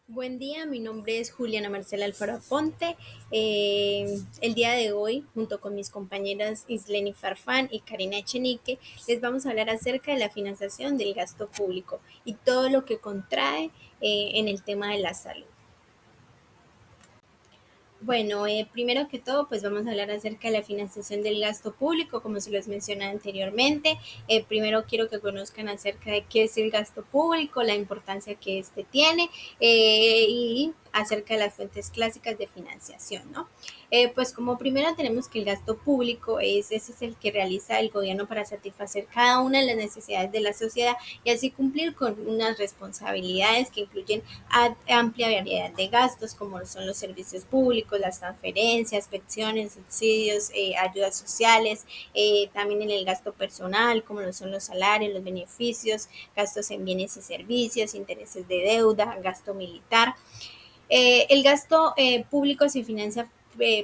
Buen día, mi nombre es Juliana Marcela Alfaro Aponte. El día de hoy, junto con mis compañeras Isleni Farfán y Karina Echenique, les vamos a hablar acerca de la financiación del gasto público y todo lo que contrae en el tema de la salud. Bueno, primero que todo, pues vamos a hablar acerca de la financiación del gasto público, como se los mencioné anteriormente. Primero quiero que conozcan acerca de qué es el gasto público, la importancia que este tiene y acerca de las fuentes clásicas de financiación, ¿no? Pues como primero tenemos que el gasto público ese es el que realiza el gobierno para satisfacer cada una de las necesidades de la sociedad y así cumplir con unas responsabilidades que incluyen amplia variedad de gastos como son los servicios públicos, las transferencias, pensiones, subsidios, ayudas sociales, también en el gasto personal como lo son los salarios, los beneficios, gastos en bienes y servicios, intereses de deuda, gasto militar. El gasto público se financia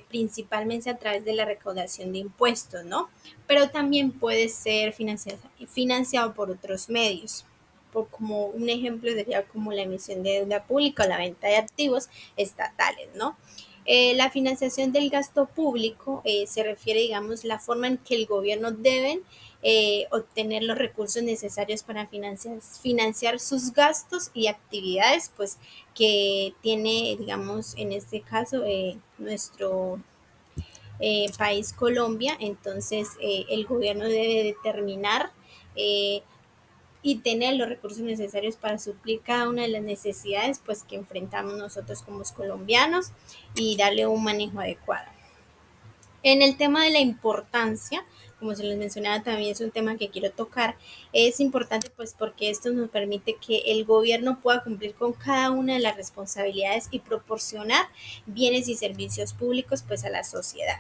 principalmente a través de la recaudación de impuestos, ¿no? Pero también puede ser financiado por otros medios. Como un ejemplo sería como la emisión de deuda pública o la venta de activos estatales, ¿no? La financiación del gasto público se refiere, digamos, la forma en que el gobierno debe obtener los recursos necesarios para financiar sus gastos y actividades, pues que tiene, digamos, en este caso, nuestro país Colombia. Entonces, el gobierno debe determinar y tener los recursos necesarios para suplir cada una de las necesidades pues que enfrentamos nosotros como colombianos y darle un manejo adecuado. En el tema de la importancia, como se les mencionaba, también es un tema que quiero tocar. Es importante pues porque esto nos permite que el gobierno pueda cumplir con cada una de las responsabilidades y proporcionar bienes y servicios públicos pues a la sociedad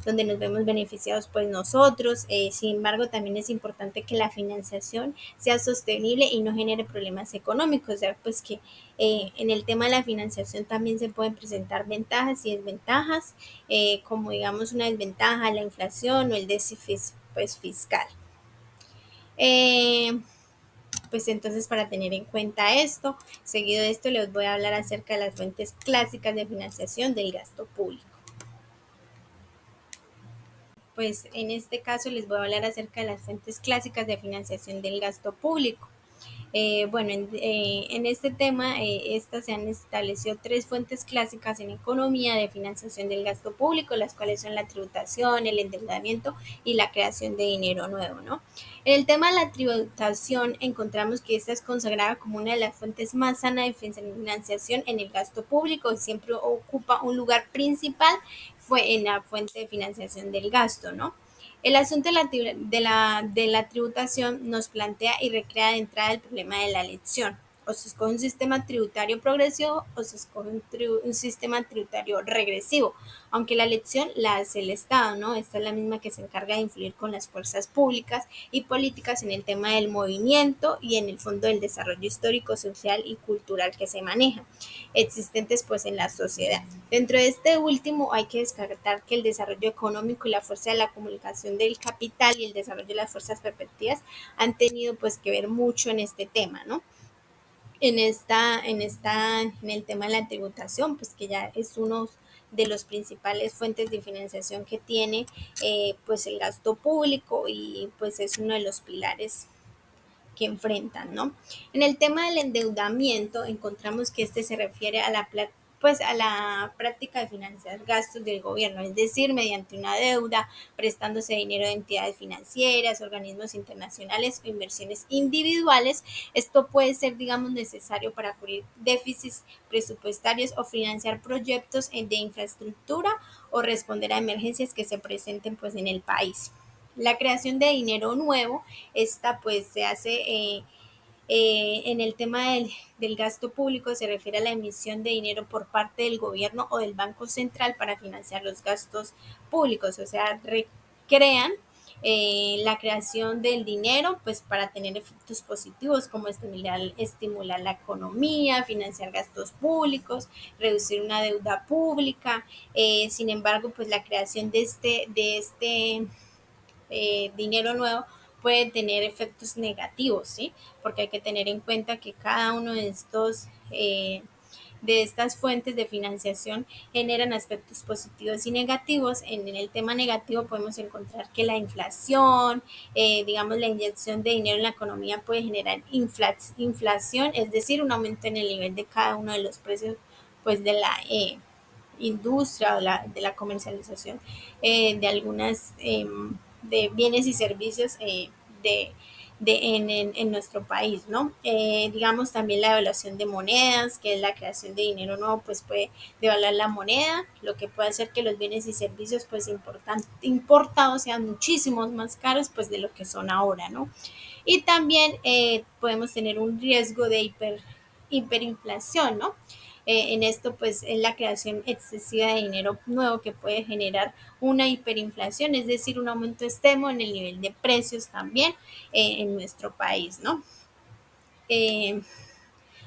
donde nos vemos beneficiados pues nosotros. Sin embargo, también es importante que la financiación sea sostenible y no genere problemas económicos, ya pues que en el tema de la financiación también se pueden presentar ventajas y desventajas, como digamos una desventaja, la inflación o el déficit pues, fiscal. Eh, pues entonces para tener en cuenta esto, seguido de esto les voy a hablar acerca de las fuentes clásicas de financiación del gasto público. Pues en este caso les voy a hablar acerca de las fuentes clásicas de financiación del gasto público. En este tema, estas se han establecido tres fuentes clásicas en economía de financiación del gasto público, las cuales son la tributación, el endeudamiento y la creación de dinero nuevo, ¿no? En el tema de la tributación, encontramos que esta es consagrada como una de las fuentes más sanas de financiación en el gasto público y siempre ocupa un lugar principal fue en la fuente de financiación del gasto, ¿no? El asunto de la tributación nos plantea y recrea de entrada el problema de la elección. O se escoge un sistema tributario progresivo o se escoge un sistema tributario regresivo, aunque la elección la hace el Estado, ¿no? Esta es la misma que se encarga de influir con las fuerzas públicas y políticas en el tema del movimiento y en el fondo del desarrollo histórico, social y cultural que se maneja, existentes pues en la sociedad. Dentro de este último hay que descartar que el desarrollo económico y la fuerza de la comunicación del capital y el desarrollo de las fuerzas perspectivas han tenido pues que ver mucho en este tema, ¿no? En el tema de la tributación, pues que ya es uno de los principales fuentes de financiación que tiene pues el gasto público y pues es uno de los pilares que enfrentan, ¿no? En el tema del endeudamiento encontramos que este se refiere a pues a la práctica de financiar gastos del gobierno, es decir, mediante una deuda, prestándose dinero de entidades financieras, organismos internacionales o inversiones individuales. Esto puede ser, digamos, necesario para cubrir déficits presupuestarios o financiar proyectos de infraestructura o responder a emergencias que se presenten pues en el país. La creación de dinero nuevo, esta pues se hace en el tema del gasto público, se refiere a la emisión de dinero por parte del gobierno o del Banco Central para financiar los gastos públicos, o sea, recrean la creación del dinero pues para tener efectos positivos como estimular la economía, financiar gastos públicos, reducir una deuda pública. Sin embargo, pues la creación de este dinero nuevo puede tener efectos negativos, ¿sí? Porque hay que tener en cuenta que cada uno de estos de estas fuentes de financiación generan aspectos positivos y negativos. En el tema negativo podemos encontrar que la inflación, digamos, la inyección de dinero en la economía puede generar inflación, es decir, un aumento en el nivel de cada uno de los precios pues de la industria o de la comercialización de algunas de bienes y servicios de, en nuestro país, ¿no? Digamos también la devaluación de monedas, que es la creación de dinero nuevo, pues puede devaluar la moneda, lo que puede hacer que los bienes y servicios pues importados sean muchísimos más caros pues de lo que son ahora, ¿no? Y también podemos tener un riesgo de hiperinflación, ¿no? En esto, pues, es la creación excesiva de dinero nuevo que puede generar una hiperinflación, es decir, un aumento extremo en el nivel de precios también en nuestro país, ¿no? Eh,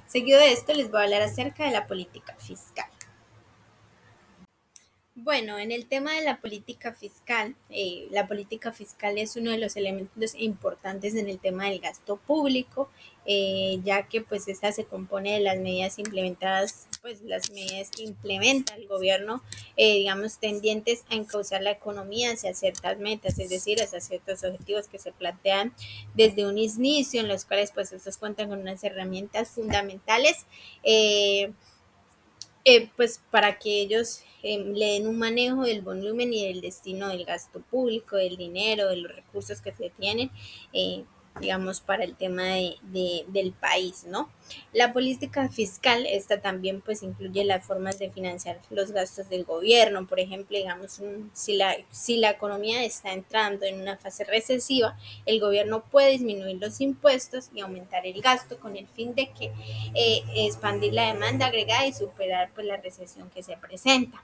Seguido de esto, les voy a hablar acerca de la política fiscal. Bueno, en el tema de la política fiscal es uno de los elementos importantes en el tema del gasto público, ya que pues esta se compone de las medidas implementadas, pues las medidas que implementa el gobierno, digamos, tendientes a encauzar la economía hacia ciertas metas, es decir, hacia ciertos objetivos que se plantean desde un inicio, en los cuales pues estos cuentan con unas herramientas fundamentales. Pues para que ellos le den un manejo del volumen y del destino del gasto público, del dinero, de los recursos que se tienen, digamos, para el tema del país, ¿no? La política fiscal, esta también pues incluye las formas de financiar los gastos del gobierno, por ejemplo, digamos, si la economía está entrando en una fase recesiva, el gobierno puede disminuir los impuestos y aumentar el gasto con el fin de que expandir la demanda agregada y superar pues la recesión que se presenta.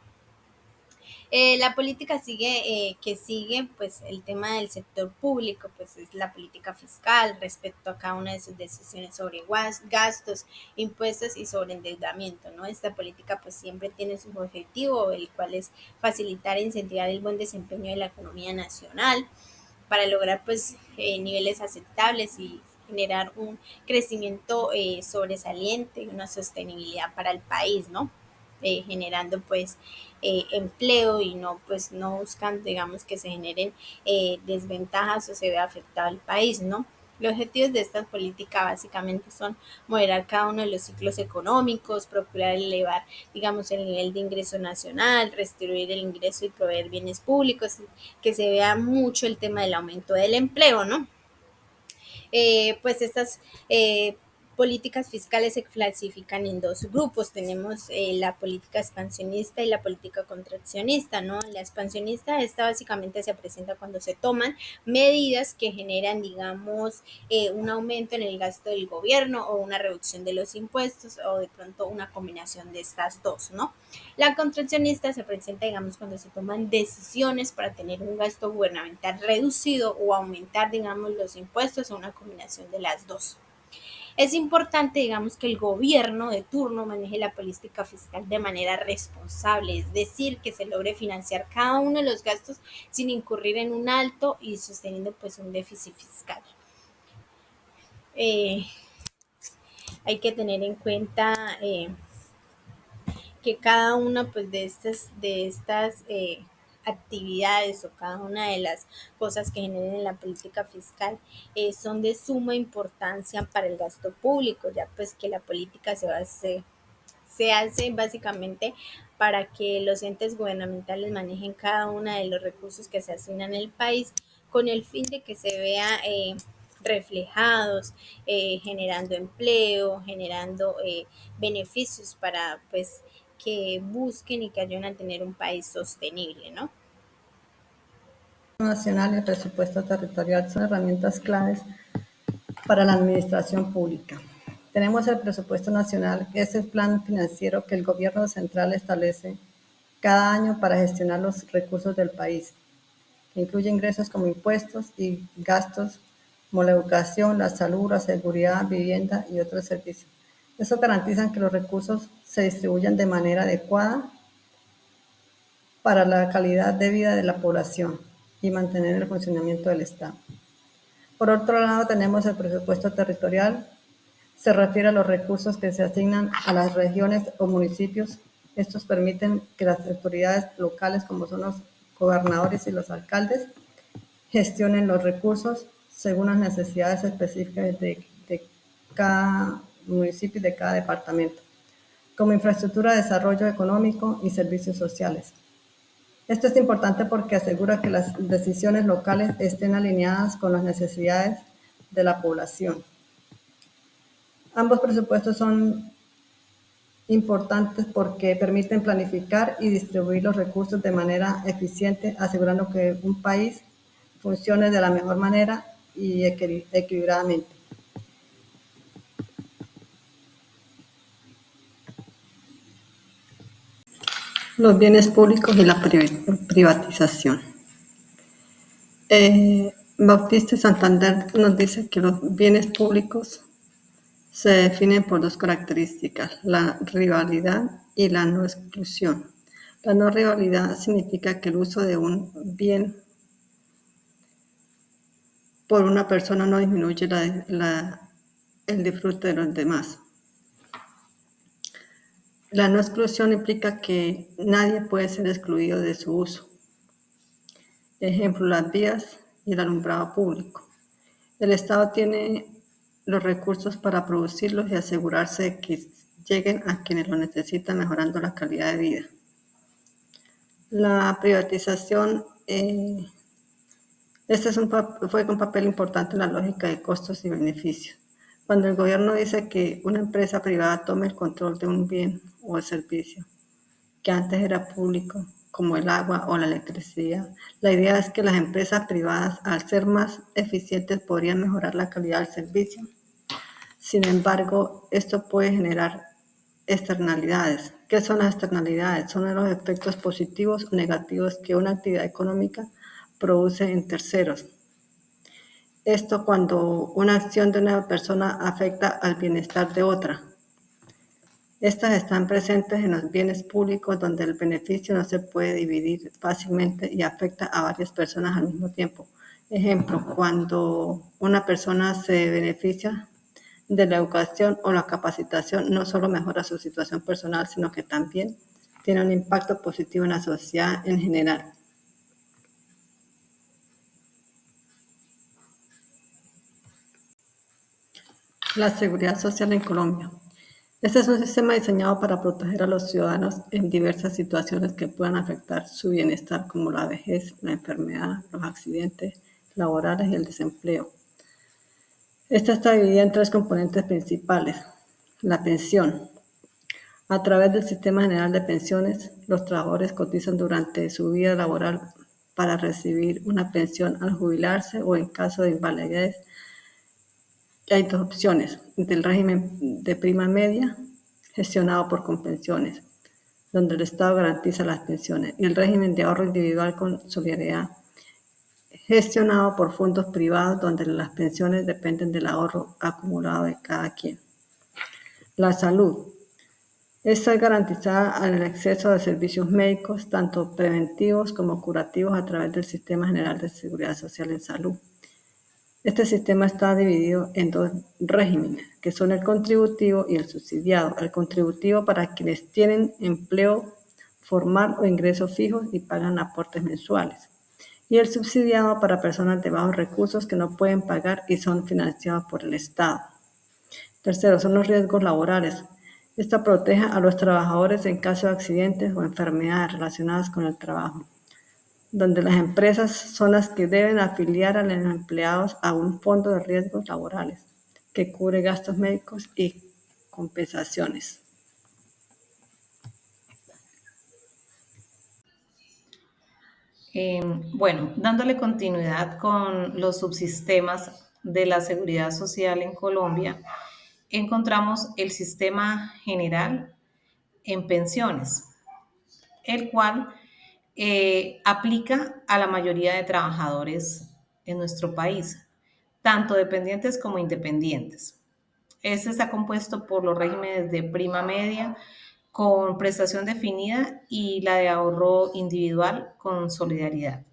La política que sigue, pues el tema del sector público, pues es la política fiscal respecto a cada una de sus decisiones sobre gastos, impuestos y sobre endeudamiento, ¿no? Esta política pues siempre tiene su objetivo, el cual es facilitar e incentivar el buen desempeño de la economía nacional para lograr pues niveles aceptables y generar un crecimiento sobresaliente y una sostenibilidad para el país, ¿no? Generando pues empleo y no pues no buscando digamos que se generen desventajas o se vea afectado el país, ¿no? Los objetivos de esta política básicamente son moderar cada uno de los ciclos económicos, procurar elevar, digamos, el nivel de ingreso nacional, restituir el ingreso y proveer bienes públicos, que se vea mucho el tema del aumento del empleo, ¿no? Pues estas políticas fiscales se clasifican en dos grupos. Tenemos la política expansionista y la política contraccionista, ¿no? La expansionista, esta básicamente se presenta cuando se toman medidas que generan, digamos, un aumento en el gasto del gobierno o una reducción de los impuestos o de pronto una combinación de estas dos, ¿no? La contraccionista se presenta, digamos, cuando se toman decisiones para tener un gasto gubernamental reducido o aumentar, digamos, los impuestos o una combinación de las dos. Es importante, digamos, que el gobierno de turno maneje la política fiscal de manera responsable, es decir, que se logre financiar cada uno de los gastos sin incurrir en un alto y sosteniendo pues un déficit fiscal. Eh, Hay que tener en cuenta que cada una pues de estas actividades o cada una de las cosas que generen en la política fiscal son de suma importancia para el gasto público, ya pues que la política se hace básicamente para que los entes gubernamentales manejen cada uno de los recursos que se asignan en el país con el fin de que se vea reflejados, generando empleo, generando beneficios para pues que busquen y que ayuden a tener un país sostenible, ¿no? Nacional y el presupuesto territorial son herramientas claves para la administración pública. Tenemos el presupuesto nacional, que es el plan financiero que el gobierno central establece cada año para gestionar los recursos del país, que incluye ingresos como impuestos y gastos como la educación, la salud, la seguridad, vivienda y otros servicios. Eso garantiza que los recursos se distribuyan de manera adecuada para la calidad de vida de la población y mantener el funcionamiento del Estado. Por otro lado, tenemos el presupuesto territorial. Se refiere a los recursos que se asignan a las regiones o municipios. Estos permiten que las autoridades locales, como son los gobernadores y los alcaldes, gestionen los recursos según las necesidades específicas de cada municipio y de cada departamento, como infraestructura, desarrollo económico y servicios sociales. Esto es importante porque asegura que las decisiones locales estén alineadas con las necesidades de la población. Ambos presupuestos son importantes porque permiten planificar y distribuir los recursos de manera eficiente, asegurando que un país funcione de la mejor manera y equilibradamente. Los bienes públicos y la privatización. Bautista Santander nos dice que los bienes públicos se definen por dos características, la rivalidad y la no exclusión. La no rivalidad significa que el uso de un bien por una persona no disminuye el disfrute de los demás. La no exclusión implica que nadie puede ser excluido de su uso. Ejemplo, las vías y el alumbrado público. El Estado tiene los recursos para producirlos y asegurarse de que lleguen a quienes lo necesitan, mejorando la calidad de vida. La privatización, juega un papel importante en la lógica de costos y beneficios. Cuando el gobierno dice que una empresa privada tome el control de un bien o el servicio que antes era público, como el agua o la electricidad, la idea es que las empresas privadas, al ser más eficientes, podrían mejorar la calidad del servicio. Sin embargo, esto puede generar externalidades. ¿Qué son las externalidades? Son los efectos positivos o negativos que una actividad económica produce en terceros. Esto cuando una acción de una persona afecta al bienestar de otra. Estas están presentes en los bienes públicos donde el beneficio no se puede dividir fácilmente y afecta a varias personas al mismo tiempo. Ejemplo, cuando una persona se beneficia de la educación o la capacitación, no solo mejora su situación personal, sino que también tiene un impacto positivo en la sociedad en general. La seguridad social en Colombia. Este es un sistema diseñado para proteger a los ciudadanos en diversas situaciones que puedan afectar su bienestar, como la vejez, la enfermedad, los accidentes laborales y el desempleo. Esta está dividida en tres componentes principales. La pensión. A través del Sistema General de Pensiones, los trabajadores cotizan durante su vida laboral para recibir una pensión al jubilarse o en caso de invalidez. Hay dos opciones: del régimen de prima media, gestionado por Compensiones, donde el Estado garantiza las pensiones, y el régimen de ahorro individual con solidaridad, gestionado por fondos privados, donde las pensiones dependen del ahorro acumulado de cada quien. La salud. Esta es garantizada al acceso a servicios médicos, tanto preventivos como curativos, a través del Sistema General de Seguridad Social en Salud. Este sistema está dividido en dos regímenes, que son el contributivo y el subsidiado. El contributivo para quienes tienen empleo formal o ingresos fijos y pagan aportes mensuales. Y el subsidiado para personas de bajos recursos que no pueden pagar y son financiados por el Estado. Tercero, son los riesgos laborales. Esta protege a los trabajadores en caso de accidentes o enfermedades relacionadas con el trabajo, donde las empresas son las que deben afiliar a los empleados a un fondo de riesgos laborales que cubre gastos médicos y compensaciones. Bueno, dándole continuidad con los subsistemas de la seguridad social en Colombia, encontramos el sistema general en pensiones, el cual aplica a la mayoría de trabajadores en nuestro país, tanto dependientes como independientes. Este está compuesto por los regímenes de prima media con prestación definida y la de ahorro individual con solidaridad.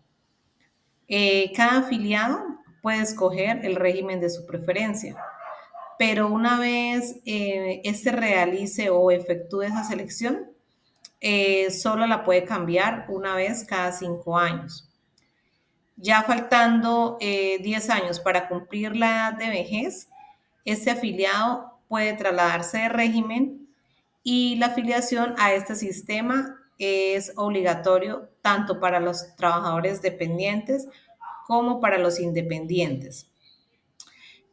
Cada afiliado puede escoger el régimen de su preferencia. pero una vez este realice o efectúe esa selección, solo la puede cambiar una vez cada 5 años. Ya faltando 10 años para cumplir la edad de vejez, este afiliado puede trasladarse de régimen y la afiliación a este sistema es obligatorio tanto para los trabajadores dependientes como para los independientes.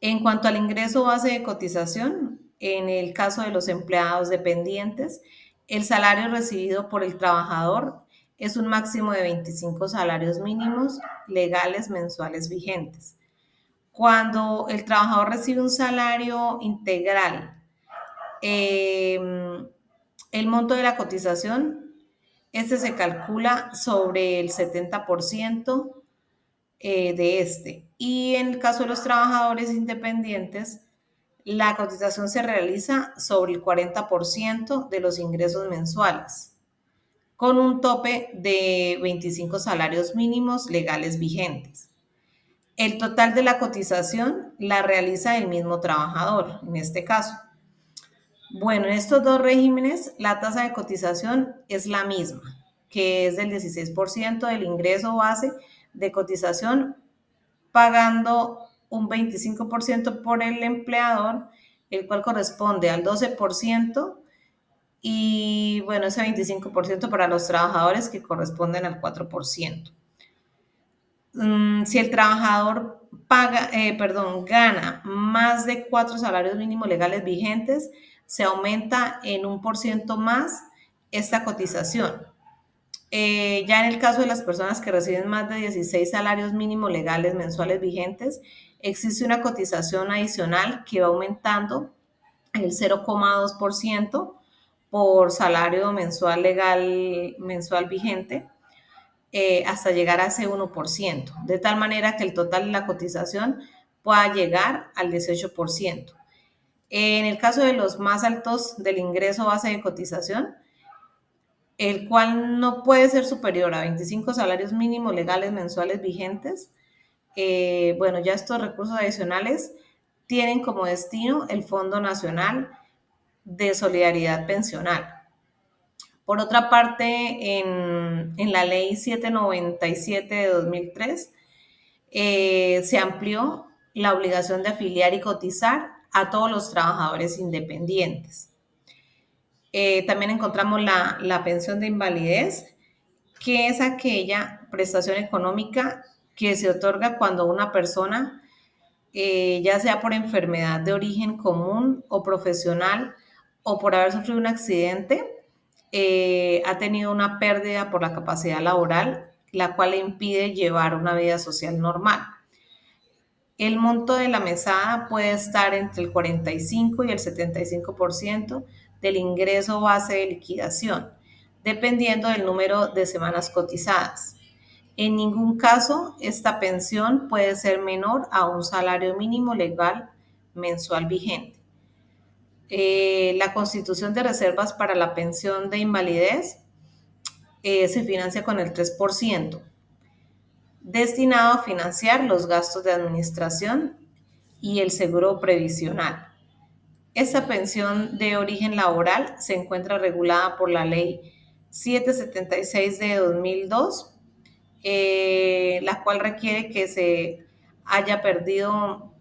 En cuanto al ingreso base de cotización, en el caso de los empleados dependientes, el salario recibido por el trabajador es un máximo de 25 salarios mínimos legales mensuales vigentes. Cuando el trabajador recibe un salario integral, el monto de la cotización, este se calcula sobre el 70% de este. Y en el caso de los trabajadores independientes, la cotización se realiza sobre el 40% de los ingresos mensuales, con un tope de 25 salarios mínimos legales vigentes. El total de la cotización la realiza el mismo trabajador, en este caso. Bueno, en estos dos regímenes, la tasa de cotización es la misma, que es del 16% del ingreso base de cotización, pagando un 25% por el empleador, el cual corresponde al 12%, y bueno, ese 25% para los trabajadores, que corresponden al 4%. Si el trabajador gana más de 4 salarios mínimos legales vigentes, se aumenta en 1% más esta cotización. Ya en el caso de las personas que reciben más de 16 salarios mínimos legales mensuales vigentes, existe una cotización adicional que va aumentando el 0,2% por salario mensual legal mensual vigente, hasta llegar a ese 1%, de tal manera que el total de la cotización pueda llegar al 18%. En el caso de los más altos del ingreso base de cotización, el cual no puede ser superior a 25 salarios mínimos legales mensuales vigentes, bueno, ya estos recursos adicionales tienen como destino el Fondo Nacional de Solidaridad Pensional. Por otra parte, en la Ley 797 de 2003, se amplió la obligación de afiliar y cotizar a todos los trabajadores independientes. También encontramos la pensión de invalidez, que es aquella prestación económica que se otorga cuando una persona, ya sea por enfermedad de origen común o profesional o por haber sufrido un accidente, ha tenido una pérdida por la capacidad laboral, la cual le impide llevar una vida social normal. El monto de la mesada puede estar entre el 45 y el 75% del ingreso base de liquidación, dependiendo del número de semanas cotizadas. En ningún caso, esta pensión puede ser menor a un salario mínimo legal mensual vigente. La constitución de reservas para la pensión de invalidez se financia con el 3%, destinado a financiar los gastos de administración y el seguro previsional. Esta pensión de origen laboral se encuentra regulada por la Ley 776 de 2002, la cual requiere que se haya perdido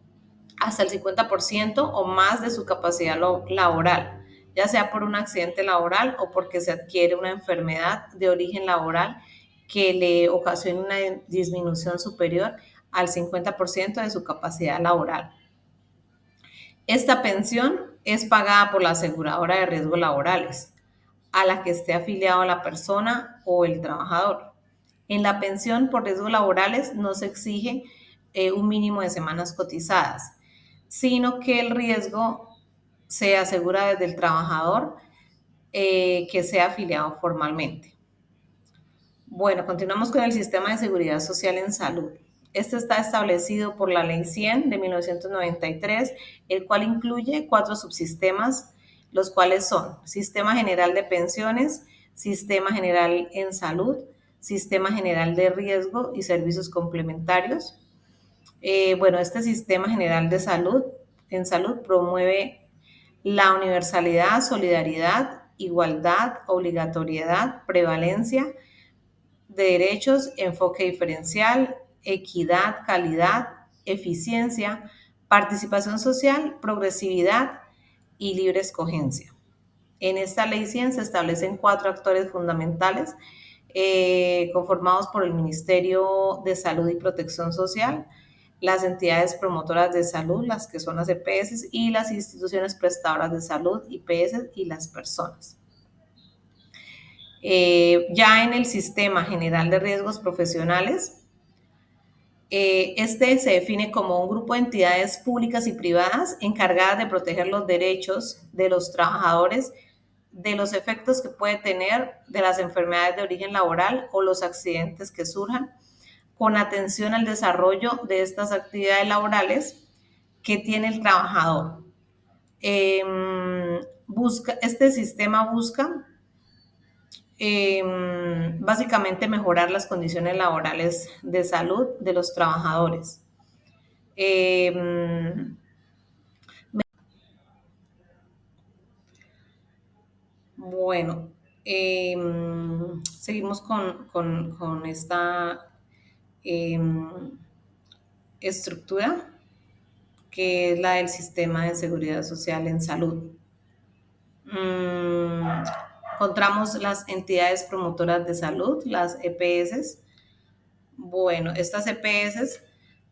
hasta el 50% o más de su capacidad laboral, ya sea por un accidente laboral o porque se adquiere una enfermedad de origen laboral que le ocasione una disminución superior al 50% de su capacidad laboral. Esta pensión es pagada por la aseguradora de riesgos laborales, a la que esté afiliado la persona o el trabajador. En la pensión por riesgos laborales no se exige un mínimo de semanas cotizadas, sino que el riesgo se asegura desde el trabajador que sea afiliado formalmente. Bueno, continuamos con el sistema de seguridad social en salud. Este está establecido por la Ley 100 de 1993, el cual incluye 4 subsistemas, los cuales son Sistema General de Pensiones, Sistema General en Salud, Sistema General de Riesgo y Servicios Complementarios. Bueno, este Sistema General de Salud en salud promueve la universalidad, solidaridad, igualdad, obligatoriedad, prevalencia de derechos, enfoque diferencial, equidad, calidad, eficiencia, participación social, progresividad y libre escogencia. En esta ley 100 se establecen 4 actores fundamentales conformados por el Ministerio de Salud y Protección Social, las entidades promotoras de salud, las que son las EPS, y las instituciones prestadoras de salud, IPS, y las personas. Ya en el Sistema General de Riesgos Profesionales, este se define como un grupo de entidades públicas y privadas encargadas de proteger los derechos de los trabajadores de los efectos que puede tener de las enfermedades de origen laboral o los accidentes que surjan, con atención al desarrollo de estas actividades laborales que tiene el trabajador. Este sistema busca básicamente mejorar las condiciones laborales de salud de los trabajadores. Bueno, seguimos con esta estructura que es la del sistema de seguridad social en salud. Encontramos las entidades promotoras de salud, las EPS. Bueno, estas EPS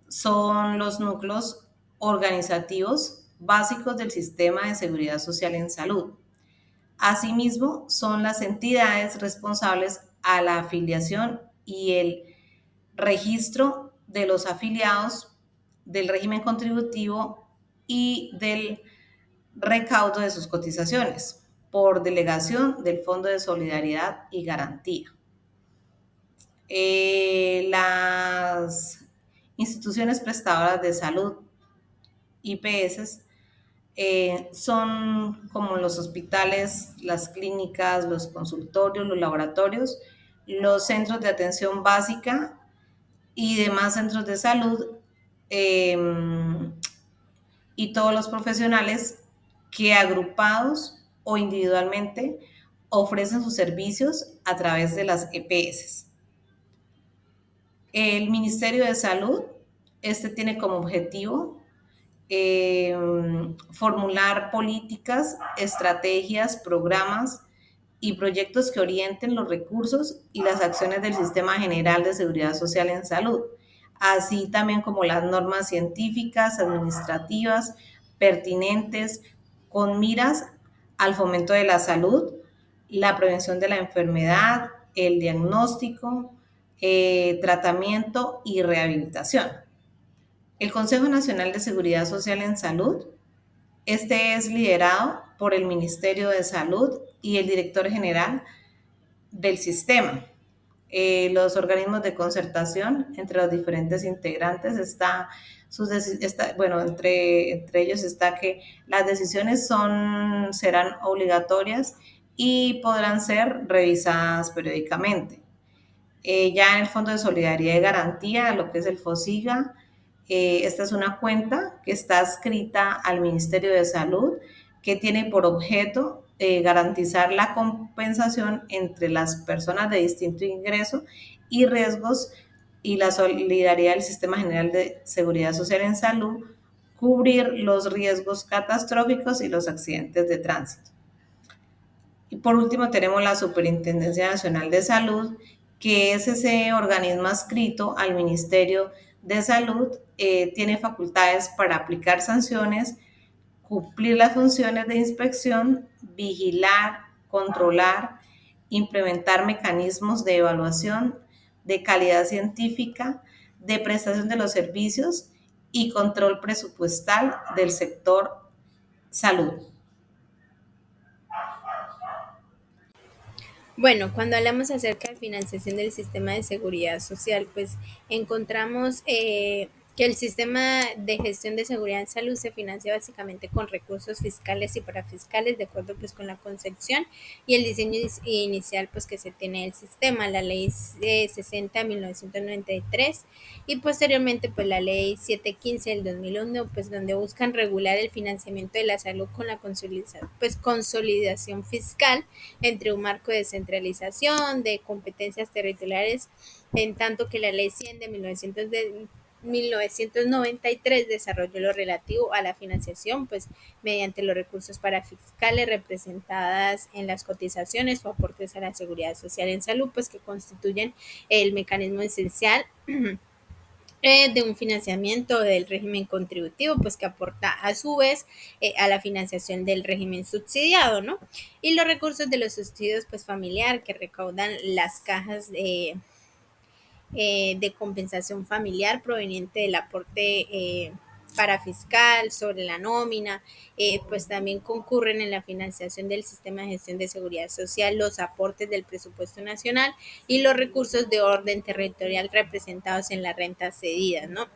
son los núcleos organizativos básicos del sistema de seguridad social en salud. Asimismo, son las entidades responsables a la afiliación y el registro de los afiliados, del régimen contributivo y del recaudo de sus cotizaciones por delegación del Fondo de Solidaridad y Garantía. Las instituciones prestadoras de salud, IPS, son como los hospitales, las clínicas, los consultorios, los laboratorios, los centros de atención básica y demás centros de salud, y todos los profesionales que agrupados o individualmente ofrecen sus servicios a través de las EPS. El Ministerio de Salud, tiene como objetivo formular políticas, estrategias, programas y proyectos que orienten los recursos y las acciones del Sistema General de Seguridad Social en Salud, así también como las normas científicas, administrativas, pertinentes, con miras al fomento de la salud, la prevención de la enfermedad, el diagnóstico, tratamiento y rehabilitación. El Consejo Nacional de Seguridad Social en Salud, es liderado por el Ministerio de Salud y el director general del sistema. Los organismos de concertación entre los diferentes integrantes entre ellos está que las decisiones serán obligatorias y podrán ser revisadas periódicamente. Ya en el Fondo de Solidaridad y Garantía, lo que es el FOSIGA, esta es una cuenta que está adscrita al Ministerio de Salud, que tiene por objeto garantizar la compensación entre las personas de distinto ingreso y riesgos y la solidaridad del Sistema General de Seguridad Social en Salud, cubrir los riesgos catastróficos y los accidentes de tránsito. Y por último tenemos la Superintendencia Nacional de Salud, que es ese organismo adscrito al Ministerio de Salud, tiene facultades para aplicar sanciones, cumplir las funciones de inspección, vigilar, controlar, implementar mecanismos de evaluación, de calidad científica, de prestación de los servicios y control presupuestal del sector salud. Bueno, cuando hablamos acerca de financiación del sistema de seguridad social, pues encontramos que que el sistema de gestión de seguridad en salud se financia básicamente con recursos fiscales y parafiscales de acuerdo pues con la concepción y el diseño inicial pues que se tiene del sistema, la ley 60 de 1993 y posteriormente pues la ley 715 del 2001 pues donde buscan regular el financiamiento de la salud con la consolidación fiscal entre un marco de descentralización de competencias territoriales en tanto que la ley 100 de 1993 desarrolló lo relativo a la financiación, pues mediante los recursos parafiscales representadas en las cotizaciones o aportes a la seguridad social en salud, pues que constituyen el mecanismo esencial de un financiamiento del régimen contributivo, pues que aporta a su vez a la financiación del régimen subsidiado, ¿no? Y los recursos de los subsidios, pues familiar, que recaudan las cajas de compensación familiar proveniente del aporte parafiscal sobre la nómina, pues también concurren en la financiación del sistema de gestión de seguridad social los aportes del presupuesto nacional y los recursos de orden territorial representados en la renta cedida, ¿no?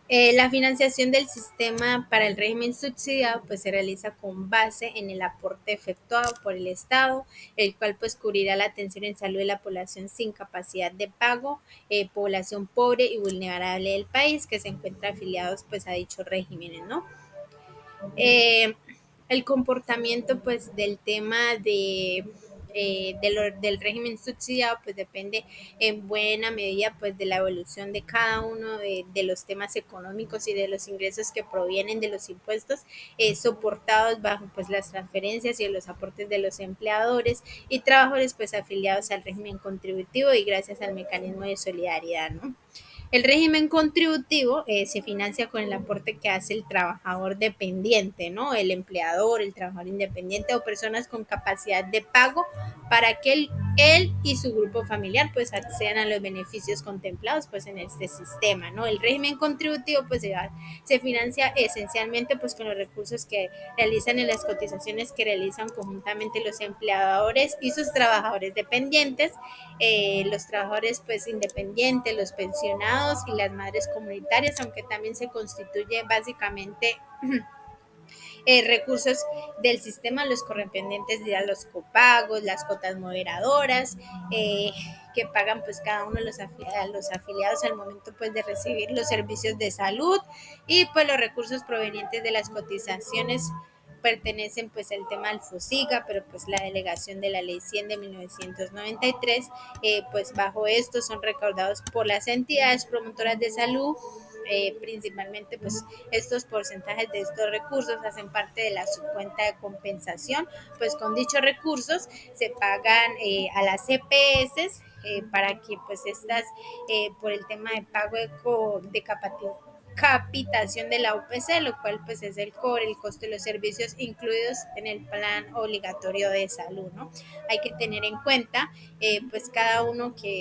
La financiación del sistema para el régimen subsidiado pues se realiza con base en el aporte efectuado por el Estado, el cual pues cubrirá la atención en salud de la población sin capacidad de pago, población pobre y vulnerable del país que se encuentra afiliados pues a dichos regímenes, ¿no? Eh, el comportamiento pues del tema del régimen subsidiado pues depende en buena medida pues de la evolución de cada uno de los temas económicos y de los ingresos que provienen de los impuestos soportados bajo pues las transferencias y los aportes de los empleadores y trabajadores pues afiliados al régimen contributivo y gracias al mecanismo de solidaridad, ¿no? El régimen contributivo se financia con el aporte que hace el trabajador dependiente, ¿no? El empleador, el trabajador independiente o personas con capacidad de pago para que él y su grupo familiar pues accedan a los beneficios contemplados pues en este sistema, ¿no? El régimen contributivo pues se financia esencialmente pues con los recursos que realizan en las cotizaciones que realizan conjuntamente los empleadores y sus trabajadores dependientes, los trabajadores pues independientes, los pensionados y las madres comunitarias, aunque también se constituye básicamente recursos del sistema, los correspondientes a los copagos, las cuotas moderadoras, que pagan pues cada uno de los afiliados al momento pues de recibir los servicios de salud y pues los recursos provenientes de las cotizaciones pertenecen pues al tema del FOSIGA, pero pues la delegación de la ley 100 de 1993, pues bajo esto son recaudados por las entidades promotoras de salud, principalmente pues estos porcentajes de estos recursos hacen parte de la subcuenta de compensación, pues con dichos recursos se pagan a las CPS para que pues estas por el tema de pago de capitación de la UPC, lo cual pues es el cobre, el costo de los servicios incluidos en el plan obligatorio de salud, ¿no? Hay que tener en cuenta pues cada uno que